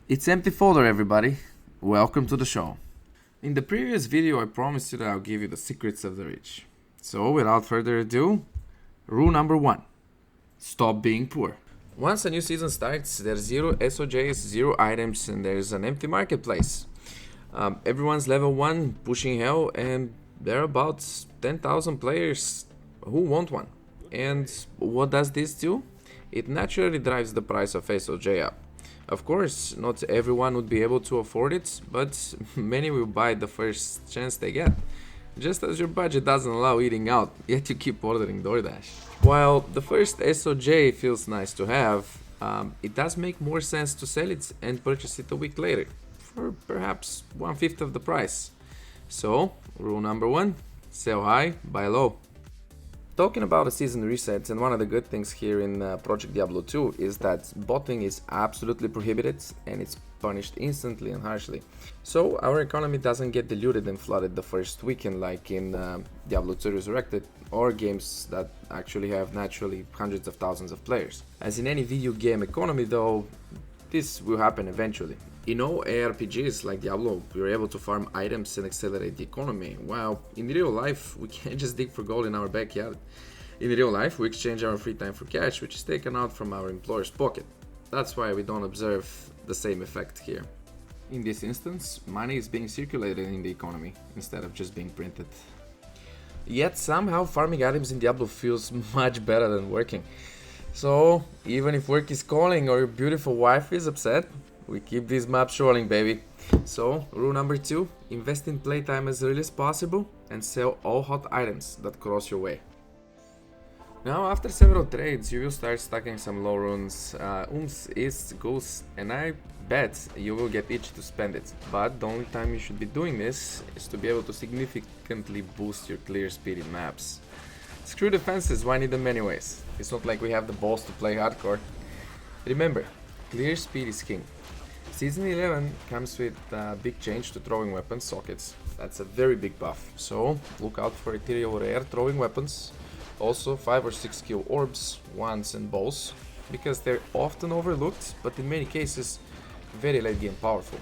It's Empty Folder, everybody. Welcome to the show. In the previous video, I promised you that I'll give you the secrets of the rich. So, without further ado, rule number 1. Stop being poor. Once a new season starts, there's 0 SOJs, 0 items, and there's an empty marketplace. Everyone's level 1, pushing hell, and there are about 10,000 players who want one. And what does this do? It naturally drives the price of SOJ up. Of course, not everyone would be able to afford it, but many will buy the first chance they get. Just as your budget doesn't allow eating out, yet you keep ordering DoorDash. While the first SOJ feels nice to have, it does make more sense to sell it and purchase it a week later, for perhaps 1/5 of the price. So, rule number 1, sell high, buy low. Talking about a season reset, and one of the good things here in Project Diablo 2 is that botting is absolutely prohibited and it's punished instantly and harshly. So our economy doesn't get diluted and flooded the first weekend like in Diablo 2 Resurrected or games that actually have naturally hundreds of thousands of players. As in any video game economy though, this will happen eventually. In all ARPGs like Diablo, we are able to farm items and accelerate the economy, while in real life we can't just dig for gold in our backyard. In real life we exchange our free time for cash, which is taken out from our employer's pocket. That's why we don't observe the same effect here. In this instance, money is being circulated in the economy instead of just being printed. Yet somehow farming items in Diablo feels much better than working. So even if work is calling or your beautiful wife is upset, we keep these maps rolling, baby. So, rule number 2, invest in playtime as early as possible and sell all hot items that cross your way. Now, after several trades, you will start stacking some low runes, Is, Goose, and I bet you will get itchy to spend it. But the only time you should be doing this is to be able to significantly boost your clear speed in maps. Screw defenses, why need them anyways? It's not like we have the balls to play hardcore. Remember, clear speed is king. Season 11 comes with a big change to throwing weapons sockets. That's a very big buff, so look out for ethereal rare throwing weapons. Also 5 or 6 skill orbs, wands and bows, because they're often overlooked, but in many cases very late game powerful.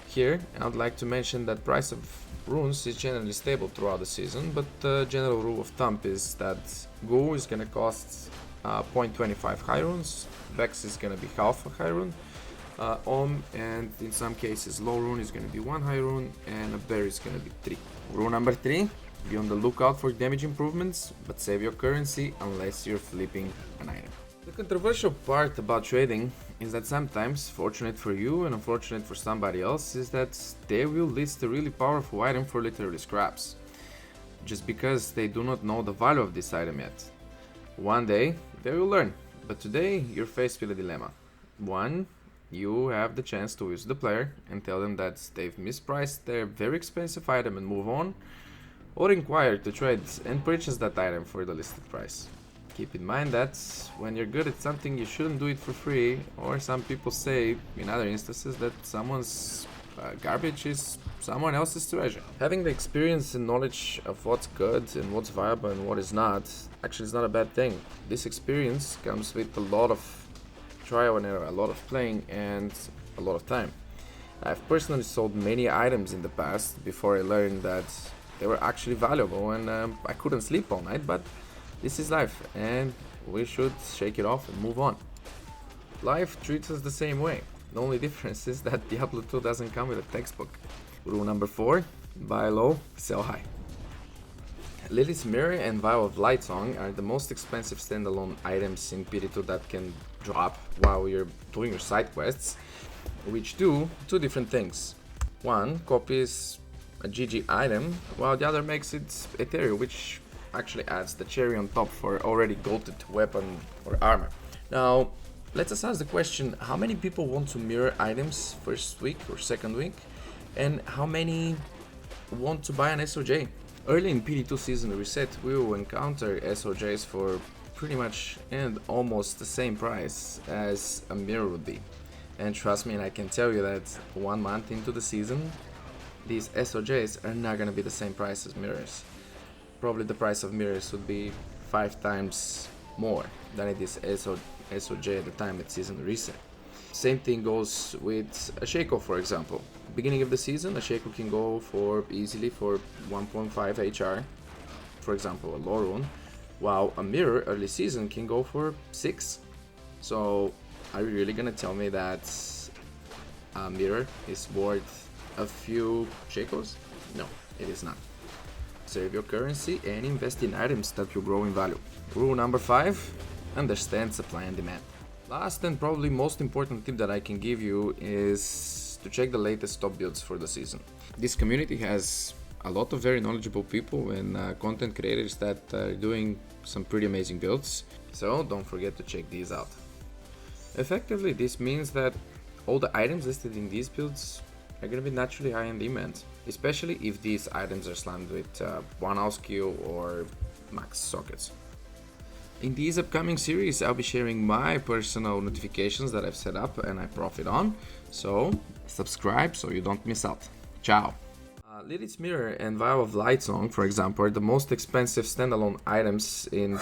Here I'd like to mention that price of runes is generally stable throughout the season, but the general rule of thumb is that Go is gonna cost 0.25 high runes, Vex is gonna be half a high rune, and in some cases low rune is going to be 1 high rune and a bear is going to be 3. Rule number 3, be on the lookout for damage improvements, but save your currency unless you're flipping an item. The controversial part about trading is that sometimes, fortunate for you and unfortunate for somebody else, is that they will list a really powerful item for literally scraps, just because they do not know the value of this item yet. One day they will learn, but today you're faced with a dilemma. 1, you have the chance to use the player and tell them that they've mispriced their very expensive item and move on, or inquire to trade and purchase that item for the listed price. Keep in mind that when you're good at something you shouldn't do it for free, or some people say in other instances that someone's garbage is someone else's treasure. Having the experience and knowledge of what's good and what's viable and what is not actually is not a bad thing. This experience comes with a lot of trial and error, a lot of playing and a lot of time. I've personally sold many items in the past before I learned that they were actually valuable, and I couldn't sleep all night, but this is life and we should shake it off and move on. Life treats us the same way. The only difference is that Diablo 2 doesn't come with a textbook. Rule number 4, buy low, sell high. Lilith's Mirror and Vial of Lightsong are the most expensive standalone items in PD2 that can drop while you're doing your side quests, which do 2 different things. One copies a GG item, while the other makes it ethereal, which actually adds the cherry on top for already goated weapon or armor. Now, let's ask the question, how many people want to mirror items first week or second week, and how many want to buy an SOJ? Early in PD2 season reset, we will encounter SOJs for pretty much and almost the same price as a mirror would be. And trust me, and I can tell you that 1 month into the season, these SOJs are not gonna be the same price as mirrors. Probably the price of mirrors would be 5 times more than it is SOJ at the time at season reset. Same thing goes with a Shaco, for example. Beginning of the season, a Shaco can go for easily for 1.5 HR, for example, a Lorun, while a Mirror early season can go for 6. So are you really gonna tell me that a Mirror is worth a few Shacos? No, it is not. Save your currency and invest in items that will grow in value. Rule number 5, understand supply and demand. Last and probably most important tip that I can give you is to check the latest top builds for the season. This community has a lot of very knowledgeable people and content creators that are doing some pretty amazing builds, so don't forget to check these out. Effectively, this means that all the items listed in these builds are going to be naturally high in demand, especially if these items are slammed with 1 house Q or max sockets. In these upcoming series, I'll be sharing my personal notifications that I've set up and I profit on, so subscribe so you don't miss out. Ciao! Lilith's Mirror and Vial of Lightsong, for example, are the most expensive standalone items in